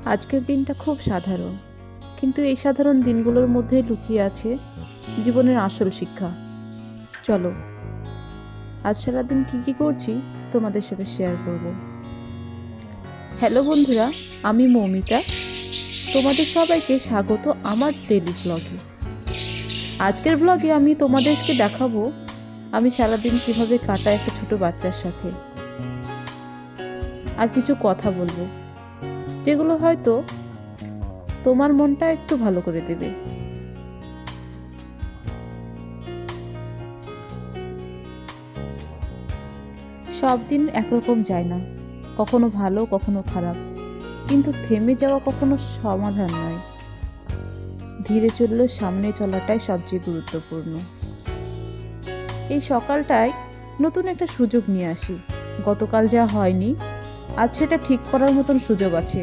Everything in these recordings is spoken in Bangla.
আজকের দিনটা খুব সাধারণ, কিন্তু এই সাধারণ দিনগুলোর মধ্যে লুকিয়ে আছে জীবনের আসল শিক্ষা। চলো, আজ সারাদিন কি কি করছি তোমাদের সাথে শেয়ার করব। হ্যালো বন্ধুরা, আমি মৌমিতা। তোমাদের সবাইকে স্বাগত আমার ডেলি ব্লগে। আজকের ব্লগে আমি তোমাদেরকে দেখাবো আমি সারাদিন কিভাবে কাটাই একটা ছোট বাচ্চার সাথে। আর কিছু কথা বলবো যেগুলো হয়তো তোমার মনটা একটু ভালো করে দেবে। সব দিন একরকম যায় না, কখনো ভালো কখনো খারাপ, কিন্তু থেমে যাওয়া কখনো সমাধান নয়। ধীরে চললেও সামনে চলাটাই সবচেয়ে গুরুত্বপূর্ণ। এই সকালটায় নতুন একটা সুযোগ নিয়ে আসি। গতকাল যা হয়নি, আজ সেটা ঠিক করার মতন সুযোগ আছে।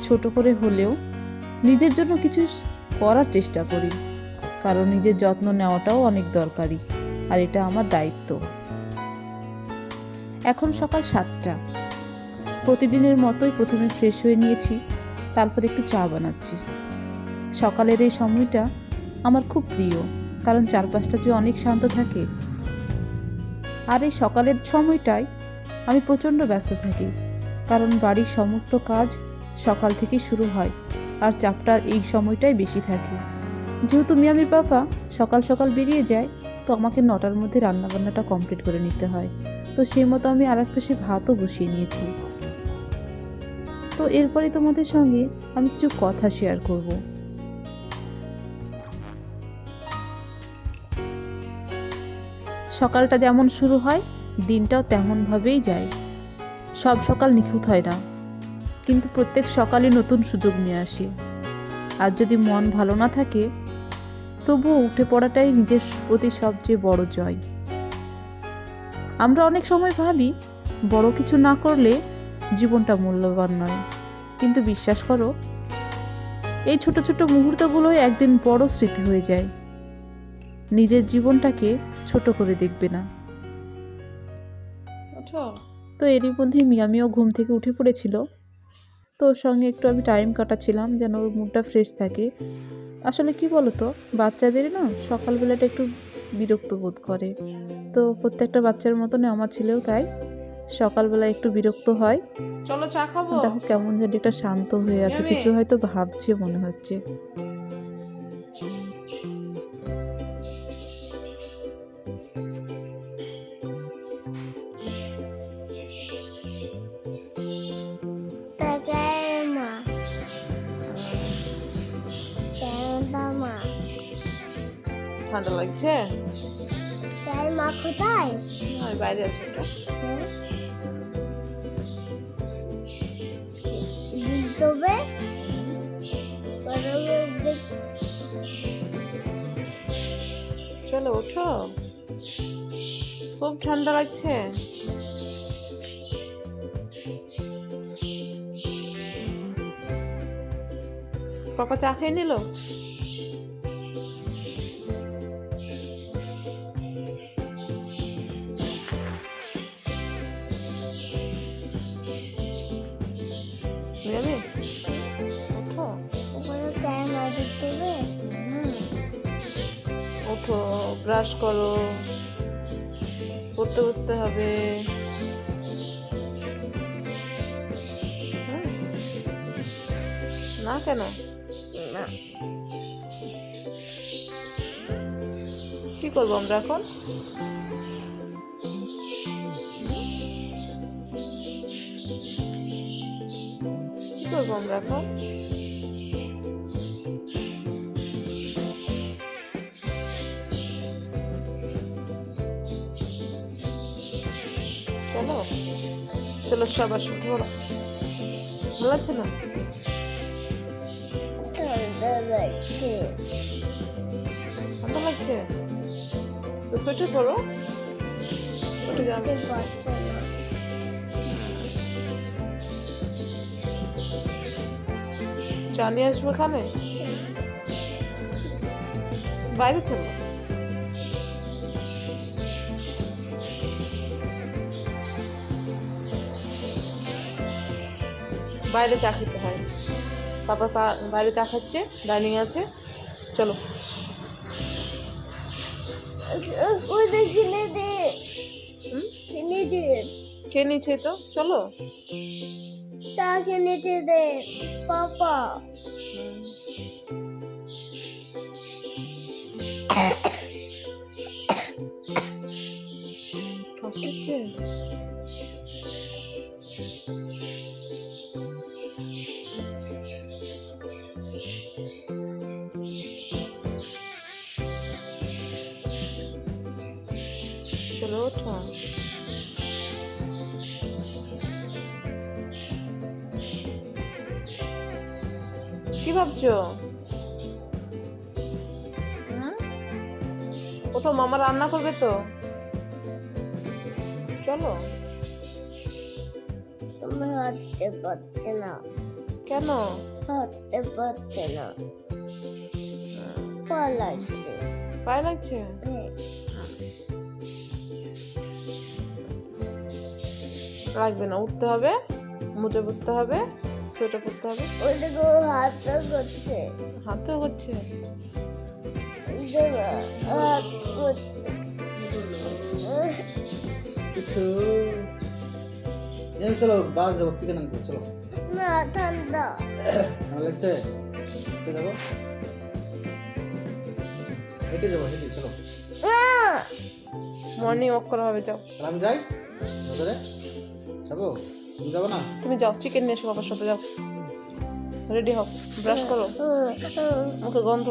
ছোট করে হলেও নিজের জন্য কিছু করার চেষ্টা করি, কারণ নিজের যত্ন নেওয়াটাও অনেক দরকারি, আর এটা আমার দায়িত্ব। এখন সকাল 7টা। প্রতিদিনের মতোই প্রথমে ফ্রেশ হয়ে নিয়েছি, তারপর একটু চা বানাচ্ছি। সকালের এই সময়টা আমার খুব প্রিয়, কারণ চারপাশটা যে অনেক শান্ত থাকে। আর এই সকালের সময়টায় আমি প্রচণ্ড ব্যস্ত থাকি, কারণ বাড়ির সমস্ত কাজ সকাল থেকেই শুরু হয়, আর চাপটা এই সময়টাই বেশি থাকে। যেহেতু মিয়ামির পাপা সকাল সকাল বেরিয়ে যায়, তো আমাকে 9টার মধ্যে রান্নাবান্নাটা কমপ্লিট করে নিতে হয়। তো সেই মতো আমি আর এক পাশে ভাতও বসিয়ে নিয়েছি। তো এরপরে তোমাদের সঙ্গে আমি কিছু কথা শেয়ার করব। সকালটা যেমন শুরু হয়, দিনটাও তেমনভাবেই যায়। সব সকাল নিখুঁত হয় না, কিন্তু প্রত্যেক সকালে নতুন সুযোগ নিয়ে আসে। আর যদি মন ভালো না থাকে, তবুও উঠে পড়াটাই নিজের প্রতি সবচেয়ে বড় জয়। আমরা অনেক সময় ভাবি বড় কিছু না করলে জীবনটা মূল্যবান নয়, কিন্তু বিশ্বাস করো, এই ছোট ছোট মুহূর্তগুলোই একদিন বড় স্মৃতি হয়ে যায়। নিজের জীবনটাকে ছোট করে দেখবে না। তো এরই মধ্যে মিয়ামিও ঘুম থেকে উঠে পড়েছিল, তো ওর সঙ্গে একটু আমি টাইম কাটাচ্ছিলাম যেন ওর মুডটা ফ্রেশ থাকে। আসলে কি বলতো, বাচ্চাদের না সকালবেলাটা একটু বিরক্ত বোধ করে। তো প্রত্যেকটা বাচ্চার মতন আমার ছেলেও তাই, সকালবেলা একটু বিরক্ত হয়। চলো চা খাবো। দেখো কেমন যেন একটা শান্ত হয়ে আছে, কিছু হয়তো ভাবছে মনে হচ্ছে। ঠান্ডা লাগছে? মা কোথায়? আমি বাইরে আছি ওটা। তবে চলো ওঠো, খুব ঠান্ডা লাগছে। পাপা চা খেয়ে নিল? ওঠো ওঠো, ব্রাশ করো, পড়তে বসতে হবে। না কেন? কি করবো আমরা এখন? কি করবো আমরা এখন? চলো চলো, সবার সাথে বলো। ভালো লাগছে না? ঠান্ডা লাগছে তো সোয়েটার পরো। উঠে যাবে। চা নিয়ে আসবো এখানে, বাইরে চলো। বাইরে চা খেতে হয়। পাপা বাইরে চা খাচ্ছে, ডাইনিং আছে। চলো ওদের কিনে দে, হুম? কিনে দে, খেয়ে নিচ্ছে তো, চলো। চা কিনেছে দে পাপা। হাসছে। চলো ওঠো। কি ভাবছো? ওঠো, মামা রান্না করবে তো, চলো। আমি হাঁটতে পারছি না, কেন? হাঁটতে পারছি না, পা লাগছে। পায়ে লাগছে? লাগবে না, উঠতে হবে, মোজা পরতে হবে, সোয়েটার পরতে হবে। ওদেরকে হাতটা করছে, হাতেও হচ্ছে। হাত করছে। কিছু চলো বাস যাবো, চিকেন আনতে চলো। না ঠান্ডা। ভালো লাগছে? হেঁটে যাবো, হেঁটে যাবো, হেঁটে চলো। মর্নিং ওয়াক করা হবে, যাও। তাহলে আমি যাই বাজারে, যাবো? তুমি যাবো না? তুমি যাও, চিকেন নিয়ে এসো বাবার সাথে, যাও। রেডি হও, ব্রাশ করো, মুখে গন্ধ।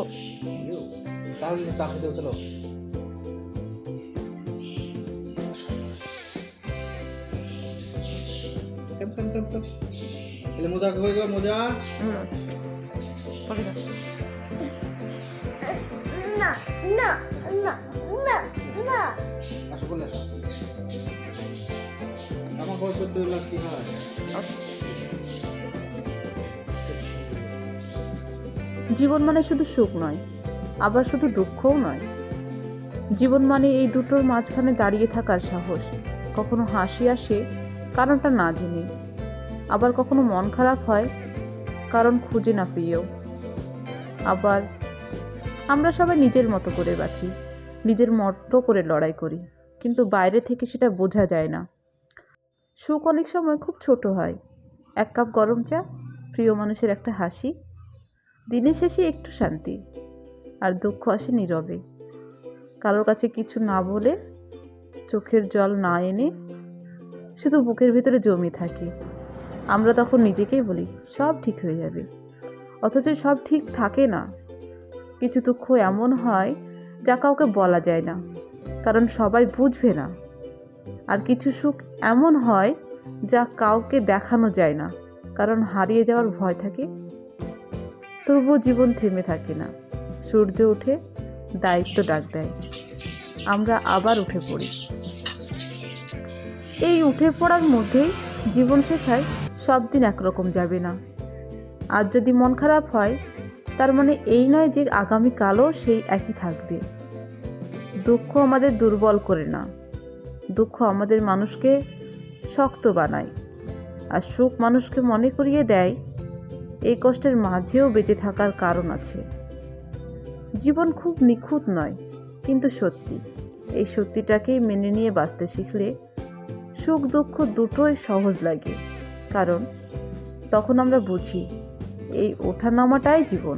তাহলে চা খেতে চলো। কেম কেম কেম কেম এলে মোজা হয়ে গেল, মোজা আচ্ছা, পরে যাও। না না না না না। আসো বলে আসো। জামা কাপড় পরতে হলে কি হয়? জীবন মানে শুধু সুখ নয়, আবার শুধু দুঃখও নয়। জীবন মানে এই দুটোর মাঝখানে দাঁড়িয়ে থাকার সাহস। কখনো হাসি আসে কারণটা না জেনে, আবার কখনো মন খারাপ হয় কারণ খুঁজে না পেয়েও। আবার আমরা সবাই নিজের মতো করে বাঁচি, নিজের মতো করে লড়াই করি, কিন্তু বাইরে থেকে সেটা বোঝা যায় না। সুখ অনেক সময় খুব ছোট হয়, 1 কাপ গরম চা, প্রিয় মানুষের একটা হাসি, দিনের শেষে একটু শান্তি। আর দুঃখ আসে নীরবে, কারোর কাছে কিছু না বলে, চোখের জল না এনে, শুধু বুকের ভেতরে জমে থাকে। আমরা তখন নিজেকেই বলি সব ঠিক হয়ে যাবে, অথচ সব ঠিক থাকে না। কিছু দুঃখ এমন হয় যা কাউকে বলা যায় না, কারণ সবাই বুঝবে না। আর কিছু সুখ এমন হয় যা কাউকে দেখানো যায় না, কারণ হারিয়ে যাওয়ার ভয় থাকে। তবুও জীবন থেমে থাকে না, সূর্য ওঠে, দায়িত্ব ডাক দেয়, আমরা আবার উঠে পড়ি। এই উঠে পড়ার মধ্যেই জীবন শেখায় সব দিন একরকম যাবে না। আজ যদি মন খারাপ হয়, তার মানে এই নয় যে আগামীকালও সেই একই থাকবে। দুঃখ আমাদের দুর্বল করে না, দুঃখ আমাদের মানুষকে শক্ত বানায়। আর সুখ মানুষকে মনে করিয়ে দেয় এই কষ্টের মাঝেও বেঁচে থাকার কারণ আছে। জীবন খুব নিখুঁত নয়, কিন্তু সত্যি। এই সত্যিটাকেই মেনে নিয়ে বাঁচতে শিখলে সুখ দুঃখ দুটোই সহজ লাগে, কারণ তখন আমরা বুঝি এই ওঠানামাটাই জীবন,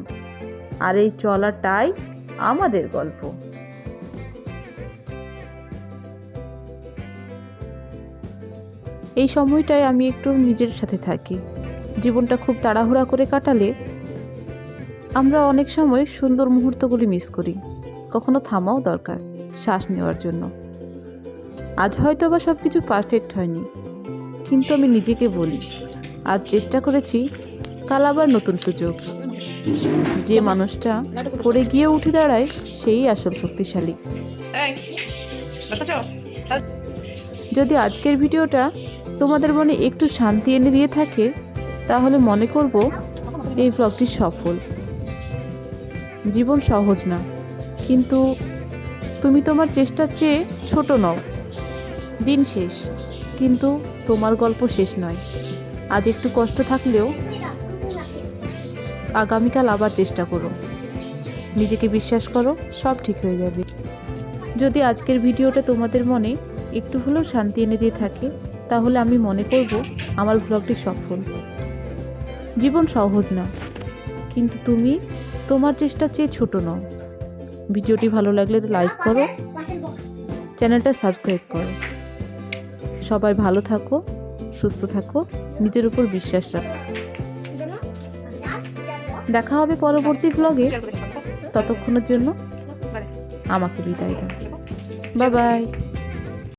আর এই চলাটাই আমাদের গল্প। এই সময়টায় আমি একটু নিজের সাথে থাকি। জীবনটা খুব তাড়াহুড়া করে কাটালে আমরা অনেক সময় সুন্দর মুহূর্তগুলি মিস করি। কখনো থামাও দরকার শ্বাস নেওয়ার জন্য। আজ হয়তো বা সব কিছু পারফেক্ট হয়নি, কিন্তু আমি নিজেকে বলি আজ চেষ্টা করেছি, কাল আবার নতুন সুযোগ। যে মানুষটা পড়ে গিয়ে উঠে দাঁড়ায় সেই আসল শক্তিশালী। যদি আজকের ভিডিওটা তোমাদের মনে একটু শান্তি এনে দিয়ে থাকে, তাহলে মনে করব এই ব্লগটি সফল। জীবন সহজ না, কিন্তু তুমি তোমার চেষ্টার চেয়ে ছোট নও। দিন শেষ, কিন্তু তোমার গল্প শেষ নয়। আজ একটু কষ্ট থাকলেও আগামীকাল আবার চেষ্টা করো। নিজেকে বিশ্বাস করো, সব ঠিক হয়ে যাবে। যদি আজকের ভিডিওটা তোমাদের মনে একটু হলেও শান্তি এনে দিয়ে থাকে, তাহলে আমি মনে করব আমার ব্লগটি সফল। জীবন সহজ না, কিন্তু তুমি তোমার চেষ্টার চেয়ে ছোট নও। ভিডিওটি ভালো লাগলে লাইক করো, চ্যানেলটা সাবস্ক্রাইব করো। সবাই ভালো থাকো, সুস্থ থাকো, নিজের উপর বিশ্বাস রাখো। দেখা হবে পরবর্তী ব্লগে। ততক্ষণের জন্য আমাকে বিদায় দাও। Bye bye.